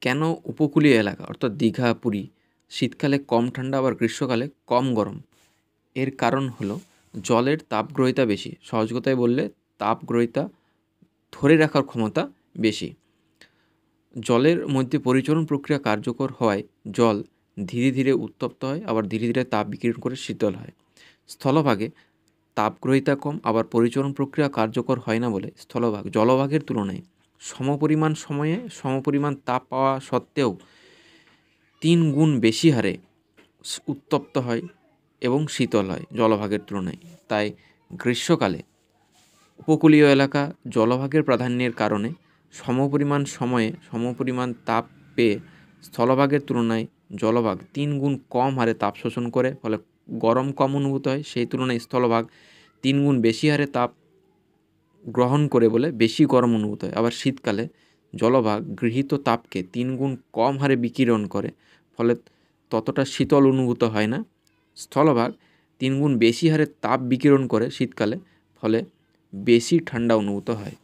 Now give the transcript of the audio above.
কেন উপকূলীয় এলাকা অর্থাৎ দীঘা, পুরী শীতকালে কম ঠান্ডা আবার গ্রীষ্মকালে কম গরম? এর কারণ হলো জলের তাপগ্রহিতা বেশি। সহজ কথায় বললে তাপগ্রহিতা ধরে রাখার ক্ষমতা বেশি। জলের মধ্যে পরিচলন প্রক্রিয়া কার্যকর হওয়ায় জল ধীরে ধীরে উত্তপ্ত হয়, আবার ধীরে ধীরে তাপ বিকিরণ করে শীতল হয়। স্থলভাগে তাপগ্রহিতা কম, আবার পরিচলন প্রক্রিয়া কার্যকর হয় না বলে স্থলভাগ জলভাগের তুলনায় সমপরিমাণ সময়ে সমপরিমাণ তাপ পাওয়া সত্ত্বেও 3 গুণ বেশি হারে উত্তপ্ত হয় এবং শীতল হয় জলভাগের তুলনায়। তাই গ্রীষ্মকালে উপকূলীয় এলাকা জলভাগের প্রাধান্যের কারণে সমপরিমাণ সময়ে সমপরিমাণ তাপ পেয়ে স্থলভাগের তুলনায় জলভাগ 3 গুণ কম হারে তাপ শোষণ করে, ফলে গরম কম অনুভূত হয়। সেই তুলনায় স্থলভাগ 3 গুণ বেশি হারে তাপ গ্রহণ করে বলে বেশি গরম অনুভূত হয়। আবার শীতকালে জলভাগ গৃহীত তাপকে 3 গুণ কম হারে বিকিরণ করে, ফলে ততটা শীতল অনুভূত হয় না। স্থলভাগ 3 গুণ বেশি হারে তাপ বিকিরণ করে শীতকালে, ফলে বেশি ঠান্ডা অনুভূত হয়।